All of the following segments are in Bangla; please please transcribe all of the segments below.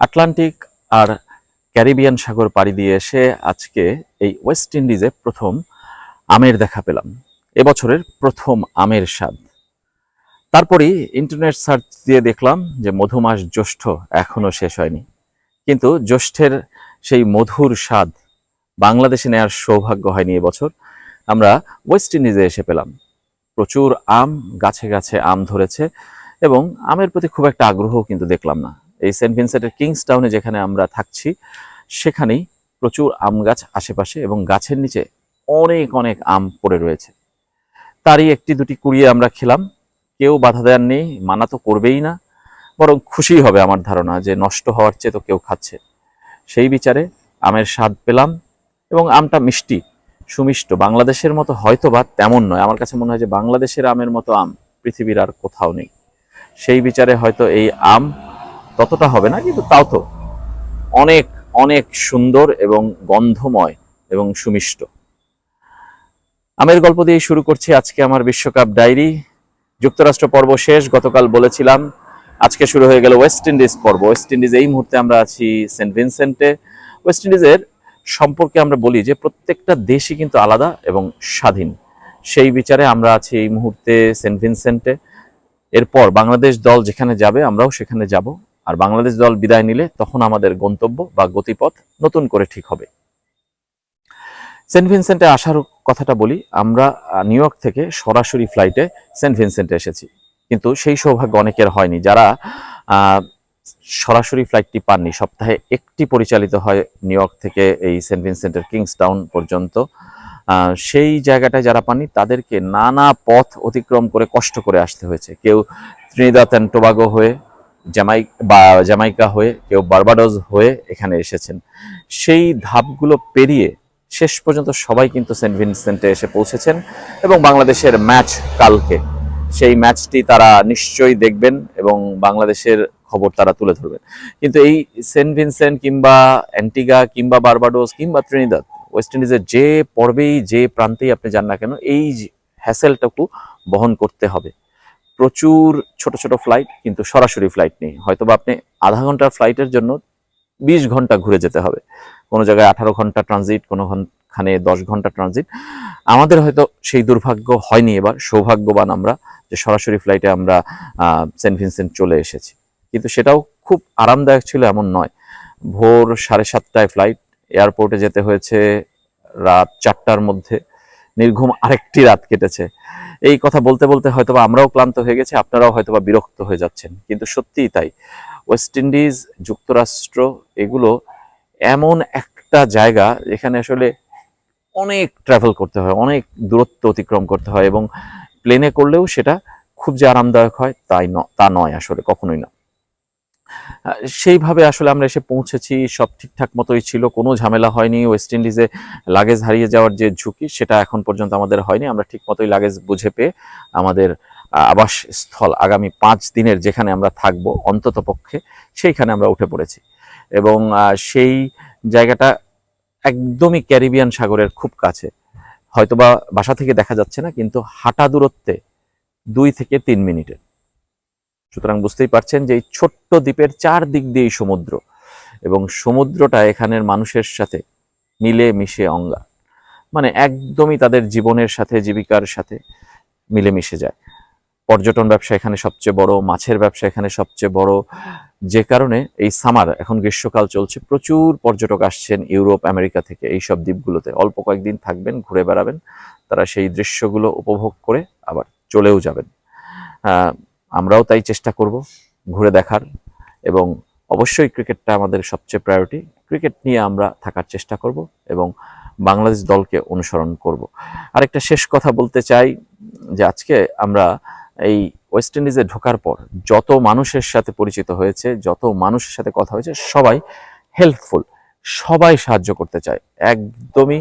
আটলান্টিক আর ক্যারিবিয়ান সাগর পাড়ি দিয়ে এসে আজকে এই ওয়েস্ট ইন্ডিজে প্রথম আমের দেখা পেলাম। এবছরের প্রথম আমের স্বাদ। তারপরেই ইন্টারনেট সার্চ দিয়ে দেখলাম যে মধুমাস জ্যৈষ্ঠ এখনো শেষ হয়নি, কিন্তু জ্যৈষ্ঠের সেই মধুর স্বাদ বাংলাদেশে নেওয়ার সৌভাগ্য হয়নি এবছর। আমরা ওয়েস্ট ইন্ডিজে এসে পেলাম। প্রচুর আম, গাছে গাছে আম ধরেছে এবং আমের প্রতি খুব একটা আগ্রহ কিন্তু দেখলাম না। এই সেন্ট ভিনসেন্টের কিংসটাউনে যেখানে আমরা থাকছি সেখানেই প্রচুর আম গাছ আশেপাশে এবং গাছের নিচে অনেক অনেক আম পড়ে রয়েছে। তারই একটি দুটি কুড়িয়ে আমরা খেলাম। কেউ বাধা দেওয়ার নেই, মানা তো করবেই না, বরং খুশি হবে আমার ধারণা যে নষ্ট হওয়ার চেয়ে তো কেউ খাচ্ছে। সেই বিচারে আমের স্বাদ পেলাম এবং আমটা মিষ্টি, সুমিষ্ট। বাংলাদেশের মতো হয়তো বা তেমন নয়, আমার কাছে মনে হয় যে বাংলাদেশের আমের মতো আম পৃথিবীর আর কোথাও নেই। সেই বিচারে হয়তো এই আম ততটা হবে না, কিন্তু তাও তো অনেক অনেক সুন্দর এবং গন্ধময় এবং সুমিষ্ট। আমের গল্প দিয়ে শুরু করছি আজকে আমার বিশ্বকাপ ডায়েরি। যুক্তরাষ্ট্র পর্ব শেষ, গতকাল বলেছিলাম। আজকে শুরু হয়ে গেল ওয়েস্ট ইন্ডিজ পর্ব। ওয়েস্ট ইন্ডিজ এই মুহূর্তে আমরা আছি সেন্ট ভিনসেন্টে। ওয়েস্ট ইন্ডিজের সম্পর্কে আমরা বলি যে প্রত্যেকটা দেশই কিন্তু আলাদা এবং স্বাধীন। সেই বিচারে আমরা আছি এই মুহূর্তে সেন্ট ভিনসেন্টে। এরপর বাংলাদেশ দল যেখানে যাবে আমরাও সেখানে যাব, আর বাংলাদেশ দল বিদায় নিলে তখন আমাদের গন্তব্য বা গতিপথ নতুন করে ঠিক হবে। সেন্ট ভিনসেন্টে আসার কথাটা বলি, আমরা নিউ ইয়র্ক থেকে সরাসরি ফ্লাইটে সেন্ট ভিনসেন্টে এসেছি, কিন্তু সেই সৌভাগ্য অনেকের হয়নি যারা সরাসরি ফ্লাইটটি পাননি। সপ্তাহে একটি পরিচালিত হয় নিউ ইয়র্ক থেকে এই সেন্ট ভিনসেন্টের কিংসটাউন পর্যন্ত। সেই জায়গাটায় যারা পাননি তাদেরকে নানা পথ অতিক্রম করে কষ্ট করে আসতে হয়েছে। কেউ ত্রিনিদাদ অ্যান্ড টোবাগো হয়ে, জামাইকা হয়ে, কেউ বার্বাডোস হয়ে এখানে এসেছেন। সেই ধাপগুলো পেরিয়ে শেষ পর্যন্ত সবাই কিন্তু সেন্ট ভিনসেন্টে এসে পৌঁছেছেন এবং বাংলাদেশের ম্যাচ কালকে, সেই ম্যাচটি তারা নিশ্চয়ই দেখবেন এবং বাংলাদেশের খবর তারা তুলে ধরবেন। কিন্তু এই সেন্ট ভিনসেন্ট কিংবা অ্যান্টিগা কিংবা বার্বাডোস কিংবা ত্রিনিদাদ, ওয়েস্ট ইন্ডিজের যে পর্বেই যে প্রান্তেই আপনি যান না কেন, এই হ্যাসেলটুকু বহন করতে হবে। প্রচুর ছোট ছোট ফ্লাইট, কিন্তু সরাসরি ফ্লাইট নেই। হয়তোবা আপনি আধা ঘন্টার ফ্লাইটের জন্য 20 ঘন্টা ঘুরে যেতে হবে। কোনো জায়গায় 18 ঘন্টা ট্রানজিট, কোনোখানে 10 ঘন্টা ট্রানজিট। আমাদের হয়তো সেই দুর্ভাগ্য হয়নি, এবার সৌভাগ্যবান আমরা যে সরাসরি ফ্লাইটে আমরা সেন্ট ভিনসেন্ট চলে এসেছি। কিন্তু সেটাও খুব আরামদায়ক ছিল এমন নয়। ভোর 7:30টায় ফ্লাইট, এয়ারপোর্টে যেতে হয়েছে রাত 4টার মধ্যে। নির্ঘুম আরেকটি রাত কেটেছে। এই কথা বলতে বলতে হয়তোবা আমরাও ক্লান্ত হয়ে গেছি, আপনারাও হয়তোবা বিরক্ত হয়ে যাচ্ছেন, কিন্তু সত্যিই তাই। ওয়েস্ট ইন্ডিজ, যুক্তরাষ্ট্র এগুলো এমন একটা জায়গা যেখানে আসলে অনেক ট্রাভেল করতে হয়, অনেক দূরত্ব অতিক্রম করতে হয়, এবং প্লেনে করলেও সেটা খুব যে আরামদায়ক হয় তা নয় আসলে, কখনোই না। সেইভাবে আসলে আমরা এসে পৌঁছেছি, সব ঠিকঠাক মতোই ছিল, কোনো ঝামেলা হয়নি। ওয়েস্ট ইন্ডিজে লাগেজ হারিয়ে যাওয়ার যে ঝুঁকি সেটা এখন পর্যন্ত আমাদের হয়নি। আমরা ঠিক মতোই লাগেজ বুঝে পেয়ে আমাদের আবাসস্থল আগামী 5 দিনের যেখানে আমরা থাকবো অন্তত পক্ষে, সেইখানে আমরা উঠে পড়েছি। এবং সেই জায়গাটা একদমই ক্যারিবিয়ান সাগরের খুব কাছে। হয়তোবা বাসা থেকে দেখা যাচ্ছে না, কিন্তু হাঁটা দূরত্বে 2 থেকে 3 মিনিটের। সুতরাং বুঝতেই পারছেন যে এই ছোট্ট দ্বীপের 4 দিক দিয়েই সমুদ্র, এবং সমুদ্রটা এখানের মানুষের সাথে মিলে মিশে অঙ্গা, মানে একদমই তাদের জীবনের সাথে, জীবিকার সাথে মিলে মিশে যায়। পর্যটন ব্যবসা এখানে সবচেয়ে বড়, মাছের ব্যবসা এখানে সবচেয়ে বড়, যে কারণে এই সামার, এখন গ্রীষ্মকাল চলছে, প্রচুর পর্যটক আসছেন ইউরোপ, আমেরিকা থেকে এই সব দ্বীপগুলোতে। অল্প কয়েকদিন থাকবেন, ঘুরে বেড়াবেন, তারা সেই দৃশ্যগুলো উপভোগ করে আবার চলেও যাবেন। আমরাও তাই চেষ্টা করব ঘুরে দেখার, এবং অবশ্যই ক্রিকেটটা আমাদের সবচেয়ে প্রায়োরিটি। ক্রিকেট নিয়ে আমরা থাকার চেষ্টা করব এবং বাংলাদেশ দলকে অনুসরণ করব। আরেকটা শেষ কথা বলতে চাই যে আজকে আমরা এই ওয়েস্ট ইন্ডিজে ঢোকার পর যত মানুষের সাথে পরিচিত হয়েছে, যত মানুষের সাথে কথা হয়েছে, সবাই হেল্পফুল, সবাই সাহায্য করতে চায় একদমই।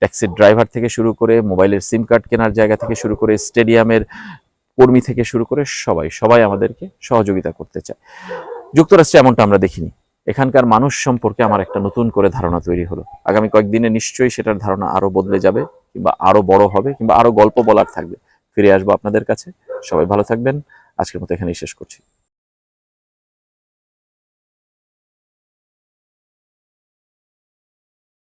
ট্যাক্সির ড্রাইভার থেকে শুরু করে, মোবাইলের সিম কার্ড কেনার জায়গা থেকে শুরু করে, স্টেডিয়ামের কর্মী থেকে শুরু করে সবাই আমাদেরকে সহযোগিতা করতে চায়। যুক্তরাষ্ট্রে এমনটা আমরা দেখিনি। এখানকার মানুষ সম্পর্কে আমার একটা নতুন করে ধারণা তৈরি হলো। আগামী কয়েকদিনে নিশ্চয়ই সেটার ধারণা আরো বদলে যাবে, কিংবা আরো বড় হবে, কিংবা আরো গল্প বলার থাকবে। ফিরে আসবো আপনাদের কাছে। সবাই ভালো থাকবেন। আজকের মতো এখানেই শেষ করছি।